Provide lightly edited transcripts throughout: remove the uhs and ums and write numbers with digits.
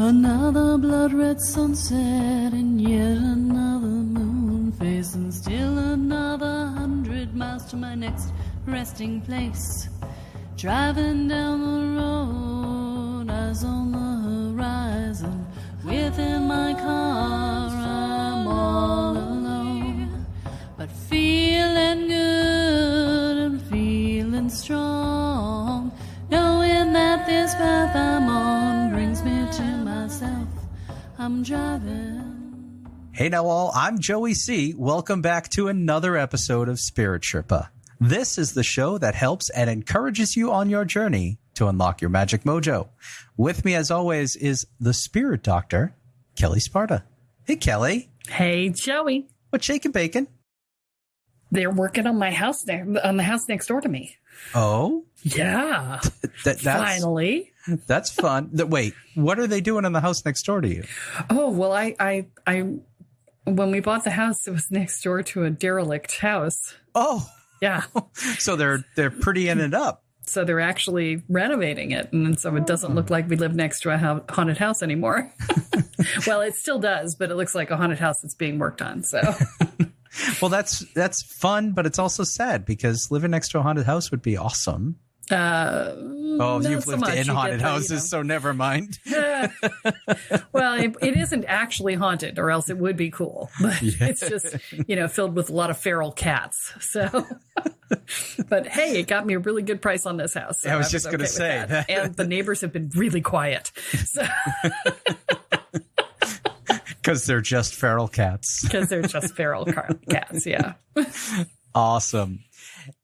Another blood red sunset and yet another moon face, and still another 100 miles to my next resting place. Driving down the road, eyes on the horizon. Within my car, I'm all alone, but feeling good and feeling strong, knowing that this path I'm on brings me to myself. I'm driving. Hey now all, I'm Joey C. Welcome back to another episode of Spirit Sherpa. This is the show that helps and encourages you on your journey to unlock your magic mojo. With me, as always, is the spirit doctor, Kelle Sparta. Hey, Kelly. Hey, Joey. What's shaking bacon? They're working on my house on the house next door to me. Oh? Yeah. That's, finally. That's fun. Wait, what are they doing in the house next door to you? Oh, well, I when we bought the house, it was next door to a derelict house. Oh. Yeah. So they're prettying it up. So they're actually renovating it. And so it doesn't look like we live next to a haunted house anymore. Well, it still does, but it looks like a haunted house that's being worked on. So, well, that's fun, but it's also sad because living next to a haunted house would be awesome. You've lived in haunted houses, so never mind. Well, it isn't actually haunted, or else it would be cool. But It's just, filled with a lot of feral cats. So, but hey, it got me a really good price on this house. So I was just going to say that. And the neighbors have been really quiet. So. Because they're just feral cats. Because they're just feral cats, yeah. Awesome.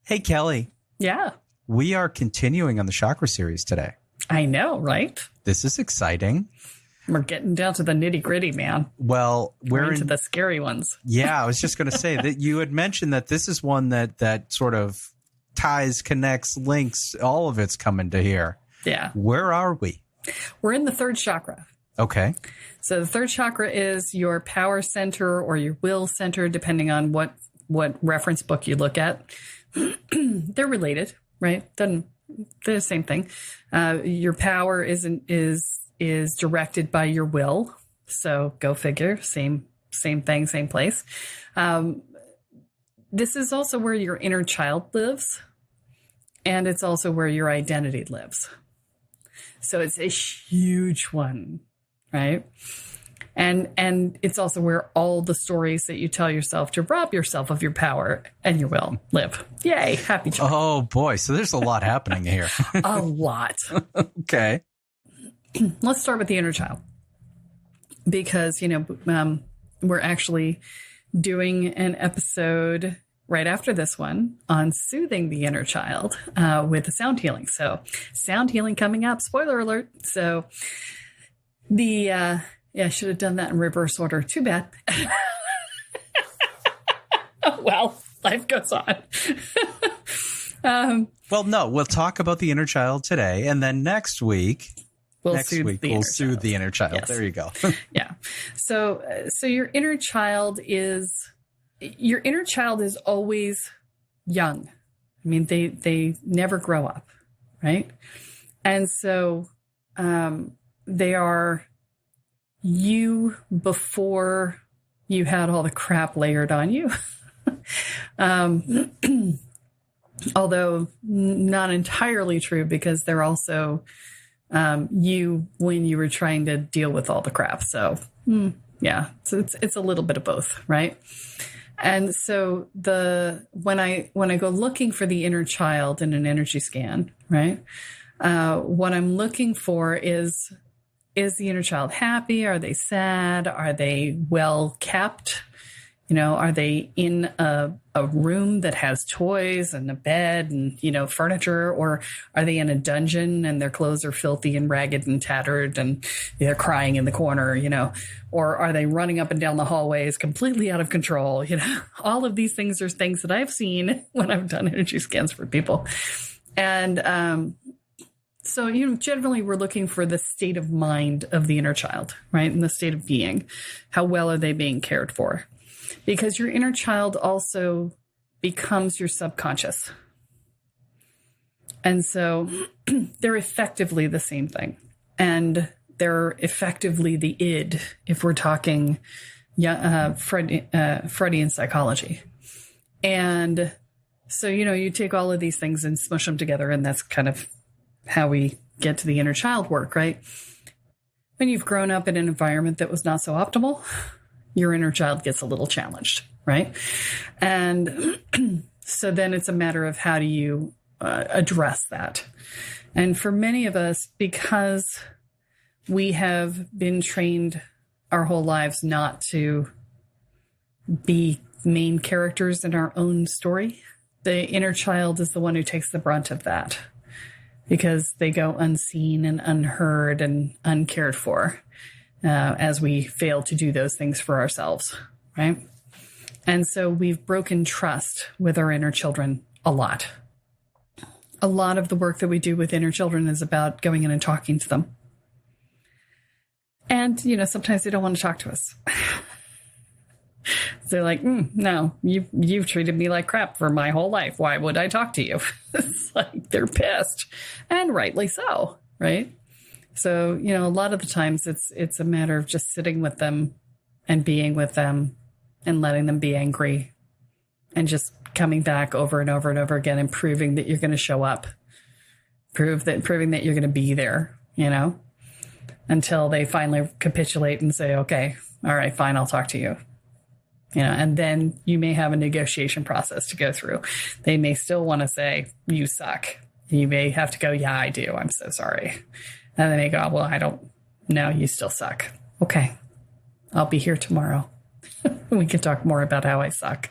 Hey, Kelly. Yeah. We are continuing on the Chakra Series today. I know, right? This is exciting. We're getting down to the nitty gritty, man. Well, we're into the scary ones. Yeah, I was just going to say that you had mentioned that this is one that sort of ties, connects, links, all of it's coming to here. Yeah. Where are we? We're in the third chakra. Okay. So the third chakra is your power center or your will center, depending on what reference book you look at. They're related, right? They're the same thing. Your power is directed by your will. So go figure. Same thing, same place. This is also where your inner child lives, and it's also where your identity lives. So it's a huge one, right? And it's also where all the stories that you tell yourself to rob yourself of your power and your will live. Yay, happy joy. Oh boy, so there's a lot happening here. A lot. Okay. Let's start with the inner child. Because, we're actually doing an episode right after this one on soothing the inner child with the sound healing. So sound healing coming up, spoiler alert. So I should have done that in reverse order. Too bad. Well, life goes on. Well, no, we'll talk about the inner child today. And then next week, we'll soothe the inner child. Yes. There you go. Yeah. So your inner child is always young. I mean, they never grow up, right? And so they are you before you had all the crap layered on you. Although not entirely true, because they're also you when you were trying to deal with all the crap. So yeah, so it's a little bit of both, right? And so when I go looking for the inner child in an energy scan, right? What I'm looking for is the inner child happy? Are they sad? Are they well kept? Are they in a room that has toys and a bed and, furniture? Or are they in a dungeon and their clothes are filthy and ragged and tattered and they're crying in the corner, Or are they running up and down the hallways completely out of control? All of these things are things that I've seen when I've done energy scans for people. And so, generally we're looking for the state of mind of the inner child, right? And the state of being. How well are they being cared for? Because your inner child also becomes your subconscious. And so they're effectively the same thing. And they're effectively the id if we're talking Freudian psychology. And so, you take all of these things and smush them together, and that's kind of how we get to the inner child work, right? When you've grown up in an environment that was not so optimal, your inner child gets a little challenged, right? And so then it's a matter of how do you address that? And for many of us, because we have been trained our whole lives not to be main characters in our own story, the inner child is the one who takes the brunt of that, because they go unseen and unheard and uncared for as we fail to do those things for ourselves, right? And so we've broken trust with our inner children a lot. A lot of the work that we do with inner children is about going in and talking to them. And, sometimes they don't want to talk to us. They're like, no, you've treated me like crap for my whole life. Why would I talk to you? It's like they're pissed, and rightly so, right? So, a lot of the times it's a matter of just sitting with them and being with them and letting them be angry and just coming back over and over and over again and proving that you're going to show up, proving that you're going to be there, until they finally capitulate and say, okay, all right, fine, I'll talk to you. And then you may have a negotiation process to go through. They may still want to say, you suck. You may have to go, yeah, I do. I'm so sorry. And then they go, well, I don't know. You still suck. Okay. I'll be here tomorrow. We can talk more about how I suck.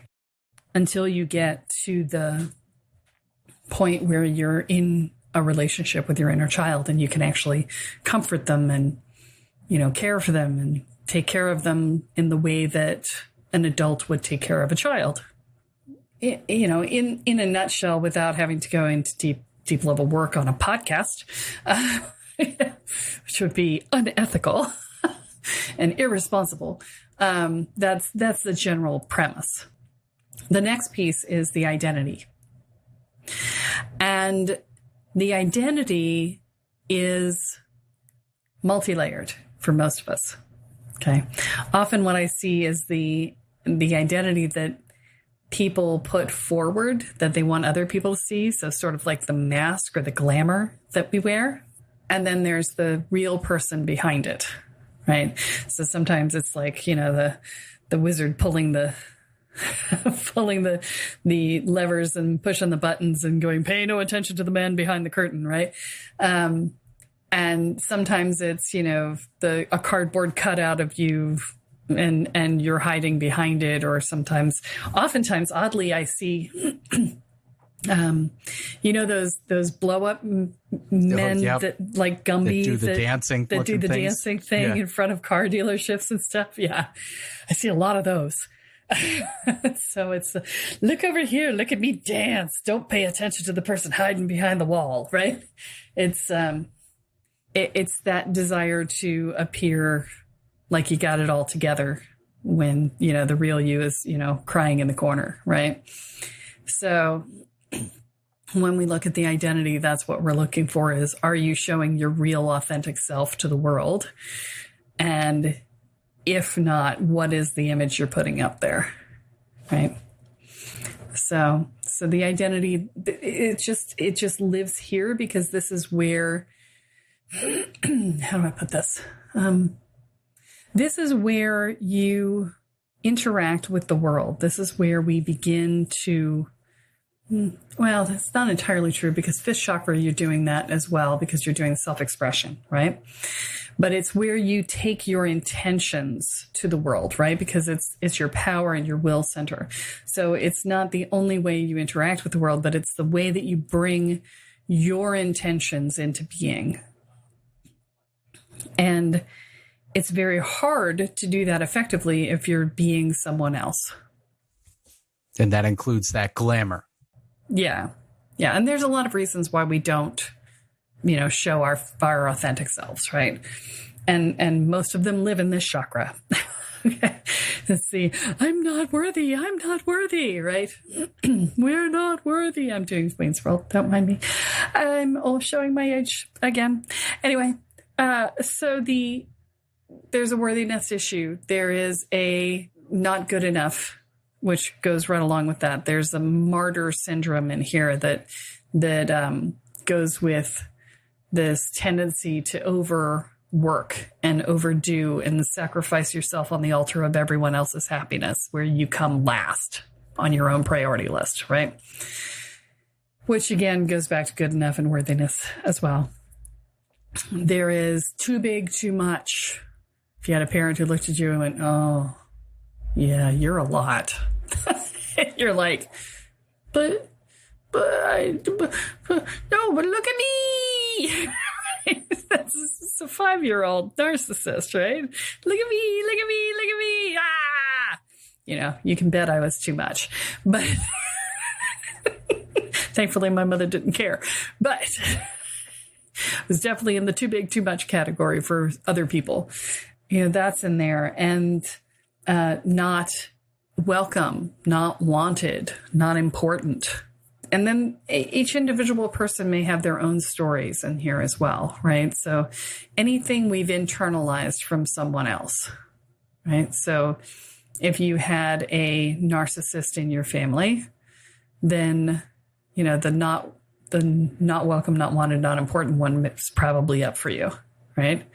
Until you get to the point where you're in a relationship with your inner child and you can actually comfort them and, care for them and take care of them in the way that an adult would take care of a child. In a nutshell, without having to go into deep level work on a podcast, which would be unethical and irresponsible. That's the general premise. The next piece is the identity. And the identity is multi-layered for most of us. Okay. Often what I see is the identity that people put forward that they want other people to see. So sort of like the mask or the glamour that we wear. And then there's the real person behind it. Right. So sometimes it's like, the wizard pulling the levers and pushing the buttons and going, pay no attention to the man behind the curtain. Right. And sometimes it's, a cardboard cutout of you and you're hiding behind it. Or oftentimes, oddly, I see, those blow up men that like Gumby that do the dancing thing in front of car dealerships and stuff. Yeah. I see a lot of those. So it's look over here, look at me dance. Don't pay attention to the person hiding behind the wall, right? It's that desire to appear like you got it all together when, the real you is, crying in the corner, right? So when we look at the identity, that's what we're looking for is, are you showing your real authentic self to the world? And if not, what is the image you're putting up there? Right. So the identity, it just lives here because this is where, how do I put this? This is where you interact with the world. This is where we begin to, well, that's not entirely true because fifth chakra, you're doing that as well because you're doing self-expression, right? But it's where you take your intentions to the world, right? Because it's your power and your will center. So it's not the only way you interact with the world, but it's the way that you bring your intentions into being. And it's very hard to do that effectively if you're being someone else. And that includes that glamour. Yeah. Yeah. And there's a lot of reasons why we don't, show our authentic selves, right? And most of them live in this chakra. Okay. Let's see. I'm not worthy, right? We're not worthy. I'm doing Wayne's World. Don't mind me. I'm showing my age again. Anyway, So there's a worthiness issue. There is a not good enough, which goes right along with that. There's a martyr syndrome in here that goes with this tendency to overwork and overdo and sacrifice yourself on the altar of everyone else's happiness, where you come last on your own priority list, right? Which again goes back to good enough and worthiness as well. There is too big, too much. If you had a parent who looked at you and went, "Oh, yeah, you're a lot," you're like, but no, but look at me. That's a 5-year-old narcissist, right? Look at me, look at me, look at me. Ah, you can bet I was too much, but thankfully my mother didn't care. But it was definitely in the too big, too much category for other people. That's in there. And not welcome, not wanted, not important. And then each individual person may have their own stories in here as well, right? So anything we've internalized from someone else, right? So if you had a narcissist in your family, then, the not welcome, not wanted, not important one is probably up for you, right?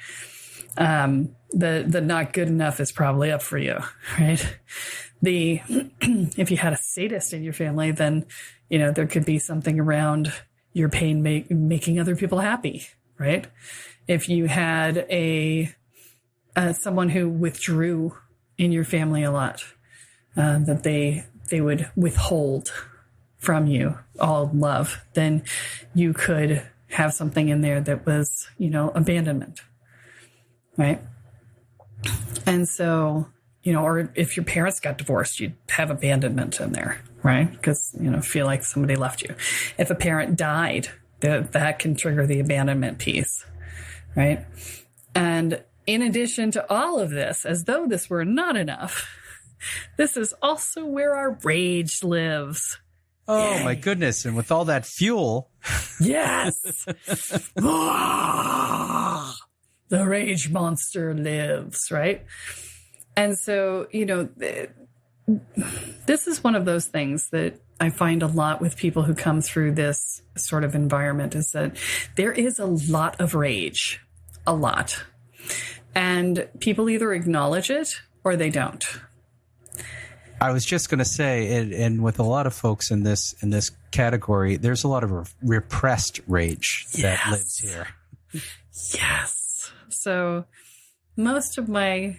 The not good enough is probably up for you, right? If you had a sadist in your family, then, there could be something around your pain making other people happy, right? If you had someone who withdrew in your family a lot, that they would withhold from you all love, then you could have something in there that was, abandonment, right? And so, or if your parents got divorced, you'd have abandonment in there, right? Because, feel like somebody left you. If a parent died, that can trigger the abandonment piece, right? And in addition to all of this, as though this were not enough, this is also where our rage lives. Oh, yay. My goodness. And with all that fuel. Yes. The rage monster lives, right? And so, this is one of those things that I find a lot with people who come through this sort of environment, is that there is a lot of rage, a lot. And people either acknowledge it or they don't. I was just going to say, and with a lot of folks in this category, there's a lot of repressed rage that lives here. Yes. So most of the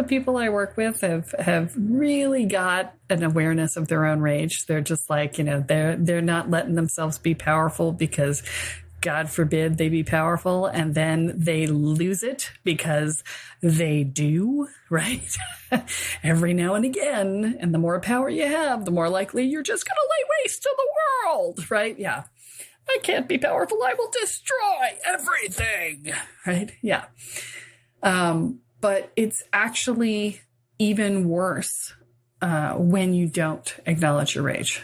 people I work with have really got an awareness of their own rage. They're just like, they're not letting themselves be powerful because God forbid they be powerful, and then they lose it because they do, right? Every now and again. And the more power you have, the more likely you're just going to lay waste to the world, right? Yeah. I can't be powerful. I will destroy everything, right? Yeah. But it's actually even worse when you don't acknowledge your rage.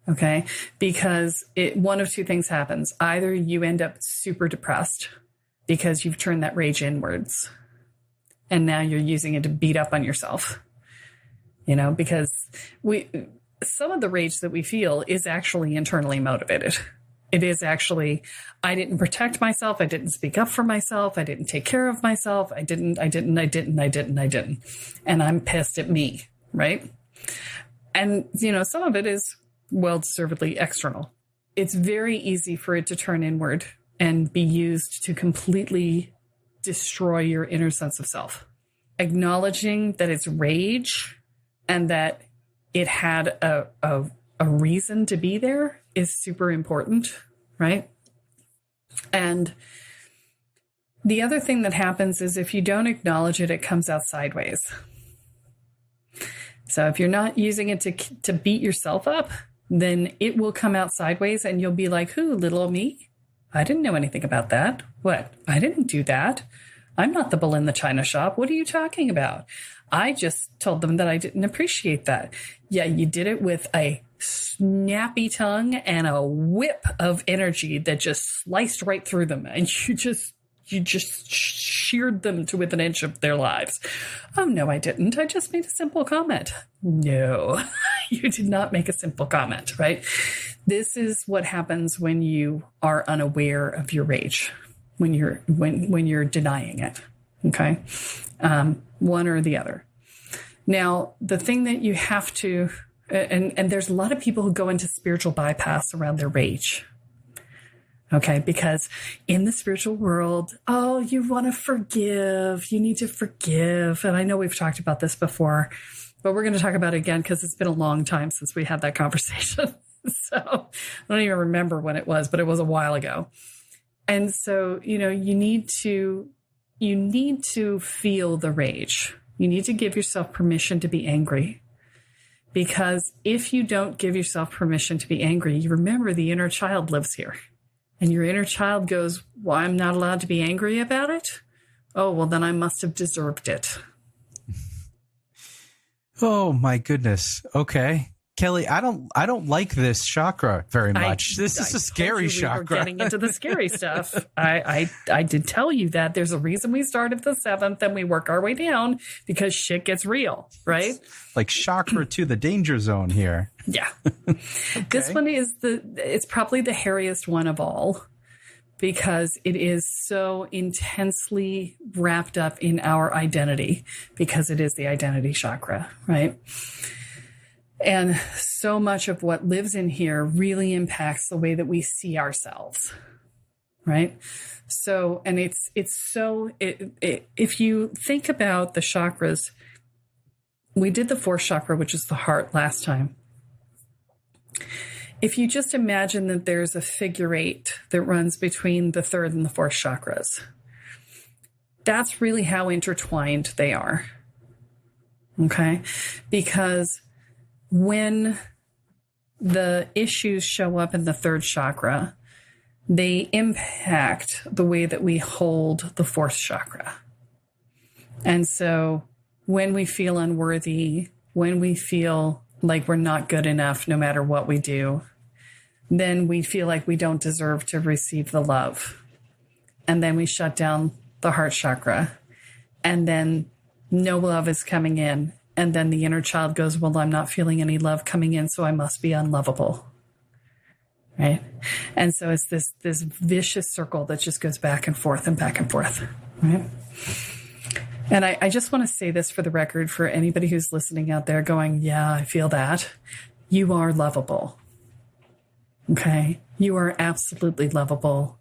Okay? Because one of two things happens. Either you end up super depressed because you've turned that rage inwards, and now you're using it to beat up on yourself. Because some of the rage that we feel is actually internally motivated. It is actually, I didn't protect myself. I didn't speak up for myself. I didn't take care of myself. I didn't. And I'm pissed at me, right? And, some of it is well-deservedly external. It's very easy for it to turn inward and be used to completely destroy your inner sense of self. Acknowledging that it's rage and that it had a reason to be there is super important, right? And the other thing that happens is if you don't acknowledge it, it comes out sideways. So if you're not using it to beat yourself up, then it will come out sideways and you'll be like, who, little me? I didn't know anything about that. What? I didn't do that. I'm not the bull in the china shop. What are you talking about? I just told them that I didn't appreciate that. Yeah, you did it with a snappy tongue and a whip of energy that just sliced right through them. And you just sheared them to within an inch of their lives. Oh, no, I didn't. I just made a simple comment. No, you did not make a simple comment, right? This is what happens when you are unaware of your rage, when you're denying it. Okay. One or the other. Now, the thing that you have to, and there's a lot of people who go into spiritual bypass around their rage. Okay, because in the spiritual world, oh, you want to forgive. You need to forgive. And I know we've talked about this before, but we're going to talk about it again because it's been a long time since we had that conversation. So I don't even remember when it was, but it was a while ago. And so, you need to feel the rage. You need to give yourself permission to be angry. Because if you don't give yourself permission to be angry, you remember the inner child lives here. And your inner child goes, well, I'm not allowed to be angry about it? Oh, well, then I must have deserved it. Oh, my goodness. Okay. Kelle, I don't like this chakra very much. This is a scary chakra. We're getting into the scary stuff. I did tell you that there's a reason we start at the 7th and we work our way down because shit gets real, right? It's like chakra to the danger zone here. Yeah. Okay. This one it's probably the hairiest one of all because it is so intensely wrapped up in our identity because it is the identity chakra, right? And so much of what lives in here really impacts the way that we see ourselves, right? So, and if you think about the chakras, we did the 4th chakra, which is the heart last time. If you just imagine that there's a figure 8 that runs between the 3rd and the 4th chakras, that's really how intertwined they are, okay? Because when the issues show up in the 3rd chakra, they impact the way that we hold the 4th chakra. And so when we feel unworthy, when we feel like we're not good enough no matter what we do, then we feel like we don't deserve to receive the love. And then we shut down the heart chakra. And then no love is coming in. And then the inner child goes, well, I'm not feeling any love coming in, so I must be unlovable. Right? And so it's this vicious circle that just goes back and forth and back and forth. Right? And I just want to say this for the record for anybody who's listening out there going, yeah, I feel that. You are lovable. Okay? You are absolutely lovable.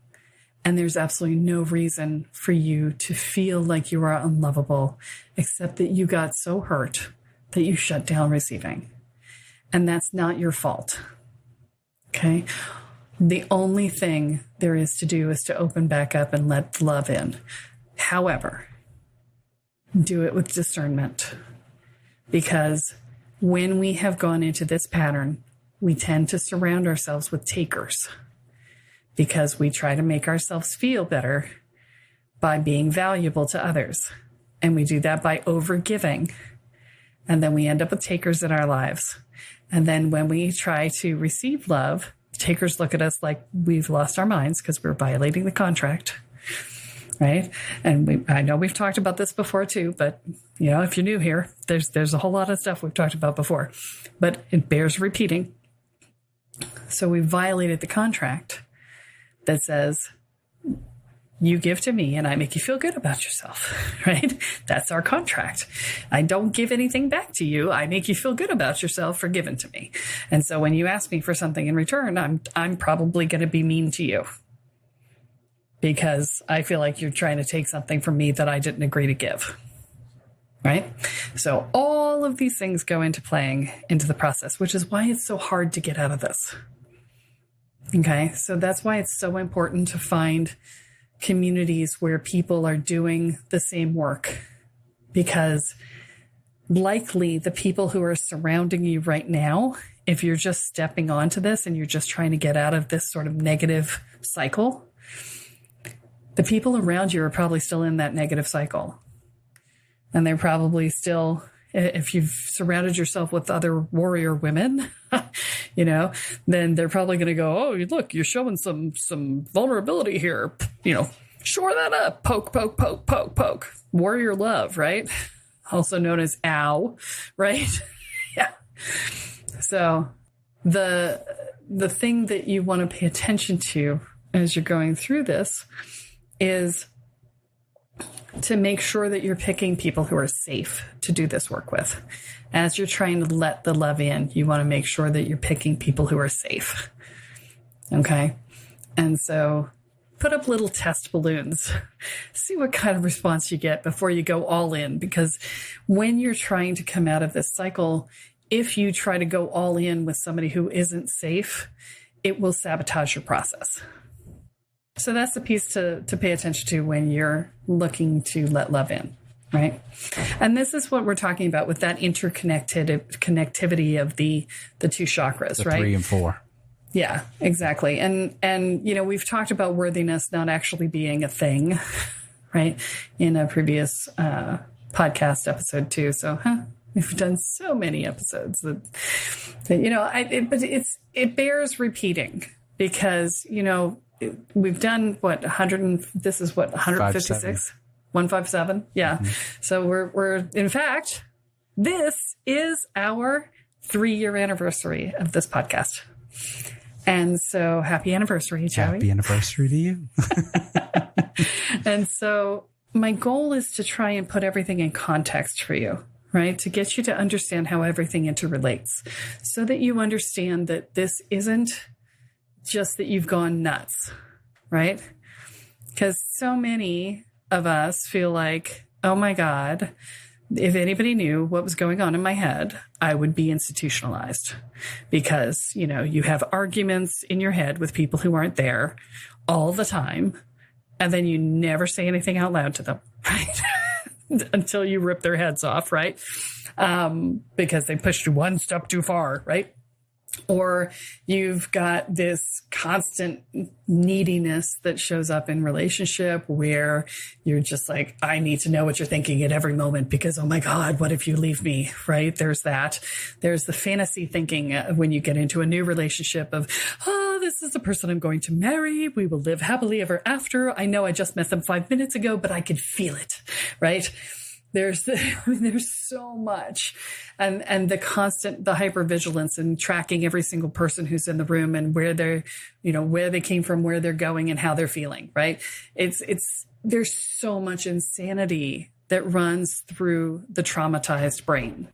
And there's absolutely no reason for you to feel like you are unlovable, except that you got so hurt that you shut down receiving. And that's not your fault. Okay? The only thing there is to do is to open back up and let love in. However, do it with discernment. Because when we have gone into this pattern, we tend to surround ourselves with takers. Because we try to make ourselves feel better by being valuable to others. And we do that by overgiving. And then we end up with takers in our lives. And then when we try to receive love, takers look at us like we've lost our minds because we're violating the contract. Right? And I know we've talked about this before too, but if you're new here, there's a whole lot of stuff we've talked about before, but it bears repeating. So we violated the contract that says, you give to me and I make you feel good about yourself, right? That's our contract. I don't give anything back to you. I make you feel good about yourself for giving to me. And so when you ask me for something in return, I'm probably going to be mean to you because I feel like you're trying to take something from me that I didn't agree to give, right? So all of these things go into playing into the process, which is why it's so hard to get out of this. Okay, so that's why it's so important to find communities where people are doing the same work, because likely the people who are surrounding you right now, if you're just stepping onto this and you're just trying to get out of this sort of negative cycle, the people around you are probably still in that negative cycle. And they're probably still, if you've surrounded yourself with other warrior women, then they're probably going to go, oh, look, you're showing some vulnerability here. Shore that up. Poke, poke, poke, poke, poke. Warrior love, right? Also known as ow, right? Yeah. So the thing that you want to pay attention to as you're going through this is to make sure that you're picking people who are safe to do this work with. As you're trying to let the love in, you want to make sure that you're picking people who are safe. Okay? And so put up little test balloons. See what kind of response you get before you go all in. Because when you're trying to come out of this cycle, if you try to go all in with somebody who isn't safe, it will sabotage your process. So that's the piece to pay attention to when you're looking to let love in, right? And this is what we're talking about with that connectivity of the two chakras, right? 3 and 4. Yeah, exactly. And we've talked about worthiness not actually being a thing, right? In a previous podcast episode too. So, we've done so many episodes that but it bears repeating because, we've done this is 156, 157. Yeah. Mm-hmm. So we're in fact, this is our 3-year anniversary of this podcast. And so happy anniversary, Joey. Happy anniversary to you. And so my goal is to try and put everything in context for you, right? To get you to understand how everything interrelates so that you understand that this isn't just that you've gone nuts, right? Because so many of us feel like, oh my God, if anybody knew what was going on in my head, I would be institutionalized because, you have arguments in your head with people who aren't there all the time. And then you never say anything out loud to them, right? Until you rip their heads off, right? Because they pushed you one step too far, right? Or you've got this constant neediness that shows up in relationship where you're just like, I need to know what you're thinking at every moment because, oh my God, what if you leave me, right? There's that. There's the fantasy thinking when you get into a new relationship of, oh, this is the person I'm going to marry. We will live happily ever after. I know I just met them 5 minutes ago, but I can feel it, right? There's so much and the hypervigilance and tracking every single person who's in the room and where they came from, where they're going and how they're feeling, right? There's so much insanity that runs through the traumatized brain.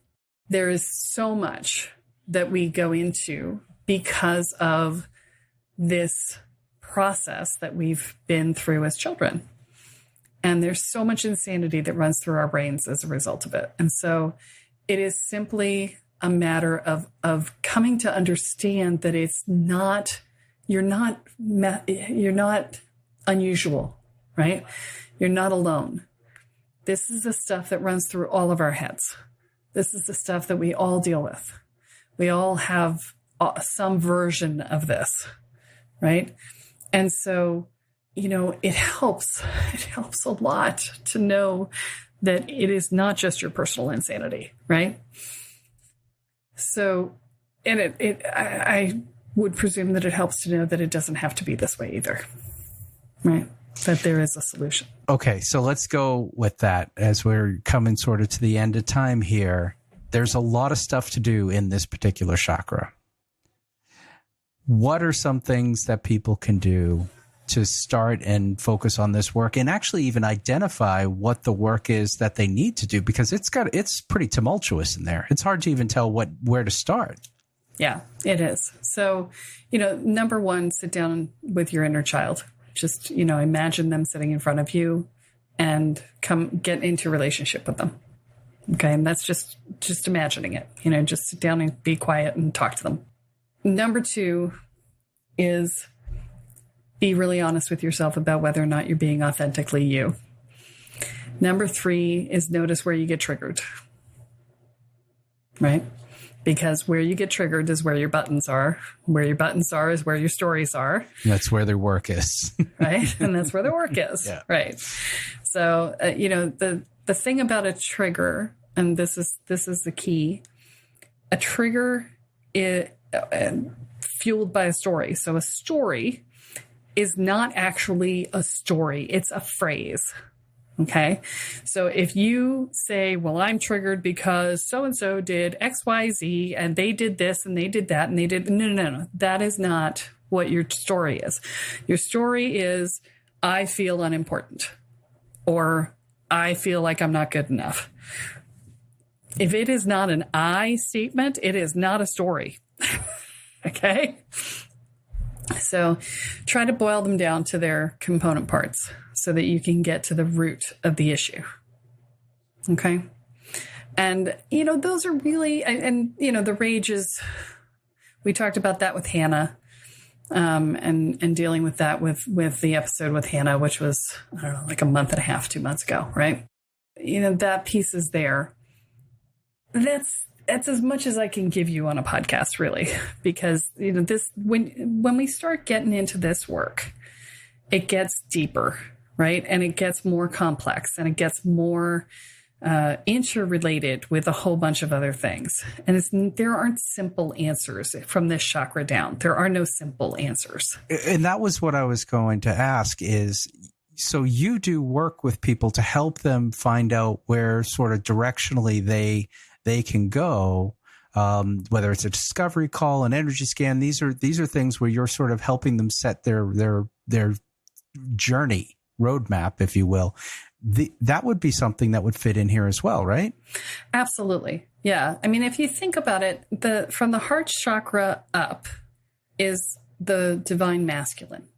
There is so much that we go into because of this process that we've been through as children. And there's so much insanity that runs through our brains as a result of it. And so it is simply a matter of coming to understand that you're not unusual, right? You're not alone. This is the stuff that runs through all of our heads. This is the stuff that we all deal with. We all have some version of this, right? And so it helps a lot to know that it is not just your personal insanity, right? So, and I would presume that it helps to know that it doesn't have to be this way either, right? That there is a solution. Okay, so let's go with that as we're coming sort of to the end of time here. There's a lot of stuff to do in this particular chakra. What are some things that people can do to start and focus on this work and actually even identify what the work is that they need to do? Because it's pretty tumultuous in there. It's hard to even tell where to start. Yeah, it is. So, number one, sit down with your inner child. Just, imagine them sitting in front of you and get into a relationship with them. Okay. And that's just imagining it, just sit down and be quiet and talk to them. Number two is be really honest with yourself about whether or not you're being authentically you. Number three is notice where you get triggered, right? Because where you get triggered is where your buttons are. Where your buttons are is where your stories are. That's where their work is. Right? And that's where their work is. Yeah. Right. So, the thing about a trigger, and this is the key, a trigger fueled by a story. So a story is not actually a story. It's a phrase. Okay. So if you say, well, I'm triggered because so-and-so did X, Y, Z, and they did this and they did that and they did, no. That is not what your story is. Your story is, I feel unimportant, or I feel like I'm not good enough. If it is not an I statement, it is not a story. Okay. So try to boil them down to their component parts so that you can get to the root of the issue. Okay. And, those are really, and the rage is, we talked about that with Hannah, and dealing with that with the episode with Hannah, which was, I don't know, like a month and a half, 2 months ago. Right. That piece is there. That's as much as I can give you on a podcast, really, because, this, when we start getting into this work, it gets deeper, right? And it gets more complex, and it gets more interrelated with a whole bunch of other things. And there aren't simple answers from this chakra down. There are no simple answers. And that was what I was going to ask is, so you do work with people to help them find out where sort of directionally they can go, whether it's a discovery call, an energy scan. These are things where you're sort of helping them set their journey roadmap, if you will. That would be something that would fit in here as well, right? Absolutely. Yeah. I mean, if you think about it, from the heart chakra up is the divine masculine,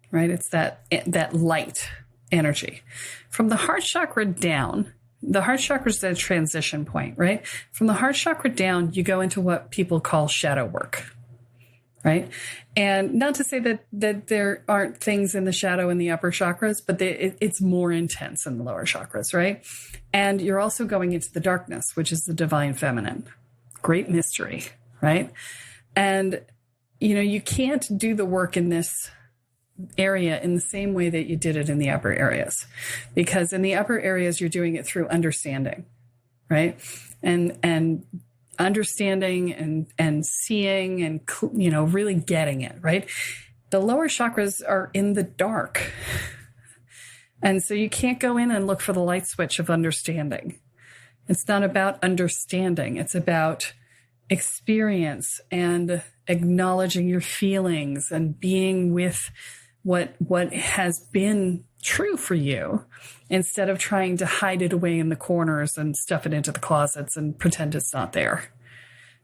right? It's that light energy. From the heart chakra down, the heart chakra is a transition point, right? From the heart chakra down, you go into what people call shadow work, right? And not to say that there aren't things in the shadow in the upper chakras, but it's more intense in the lower chakras, right? And you're also going into the darkness, which is the divine feminine. Great mystery, right? And, you can't do the work in this area in the same way that you did it in the upper areas, because in the upper areas, you're doing it through understanding, right? And understanding and seeing and, really getting it, right? The lower chakras are in the dark. And so you can't go in and look for the light switch of understanding. It's not about understanding. It's about experience and acknowledging your feelings and being with what has been true for you, instead of trying to hide it away in the corners and stuff it into the closets and pretend it's not there,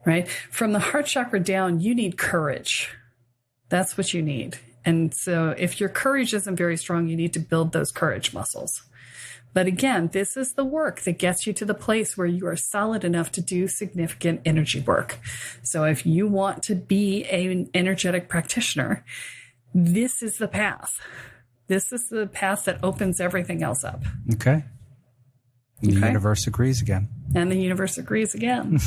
right? From the heart chakra down, you need courage. That's what you need. And so if your courage isn't very strong, you need to build those courage muscles. But again, this is the work that gets you to the place where you are solid enough to do significant energy work. So if you want to be an energetic practitioner, this is the path. This is the path that opens everything else up. Okay. The universe agrees again. And the universe agrees again.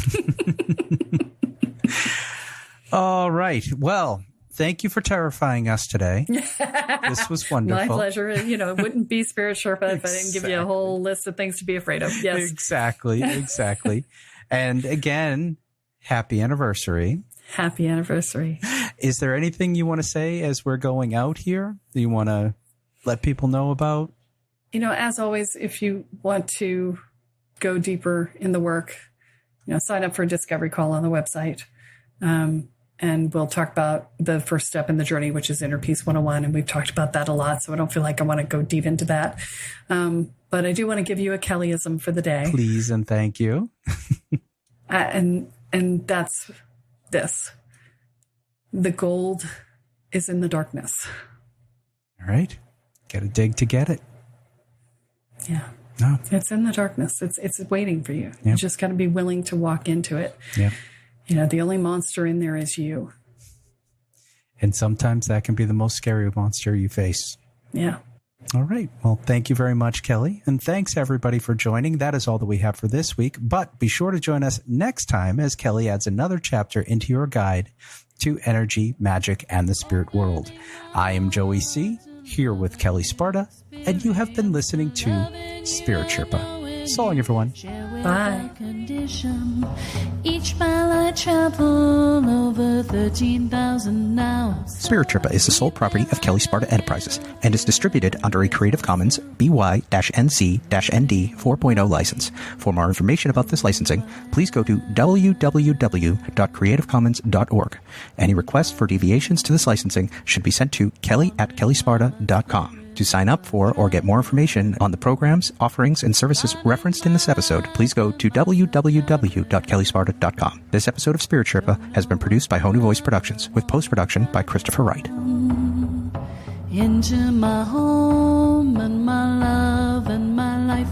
All right. Well, thank you for terrifying us today. This was wonderful. My pleasure. It wouldn't be Spirit Sherpa if I didn't give you a whole list of things to be afraid of. Yes. Exactly. And again, happy anniversary. Happy anniversary. Is there anything you want to say as we're going out here that you want to let people know about? As always, if you want to go deeper in the work, sign up for a discovery call on the website. And we'll talk about the first step in the journey, which is Inner Peace 101. And we've talked about that a lot, so I don't feel like I want to go deep into that. But I do want to give you a Kelleism for the day. Please and thank you. And that's this. The gold is in the darkness. All right. Got to dig to get it. Yeah. No. It's in the darkness. It's waiting for you. Yep. You just got to be willing to walk into it. Yeah. The only monster in there is you. And sometimes that can be the most scary monster you face. Yeah. All right. Well, thank you very much, Kelle. And thanks, everybody, for joining. That is all that we have for this week. But be sure to join us next time as Kelle adds another chapter into your guide to energy, magic, and the spirit world. I am Joey C., here with Kelle Sparta, and you have been listening to Spirit Sherpa. So long, everyone. Bye. Each mile I travel over 13,000 now. Spirit Sherpa is the sole property of Kelle Sparta Enterprises and is distributed under a Creative Commons BY-NC-ND 4.0 license. For more information about this licensing, please go to www.creativecommons.org. Any requests for deviations to this licensing should be sent to kelly@kellesparta.com. To sign up for or get more information on the programs, offerings, and services referenced in this episode, please go to www.kellesparta.com. This episode of Spirit Sherpa has been produced by Honu Voice Productions, with post-production by Christopher Wright. Into my home and my love and my life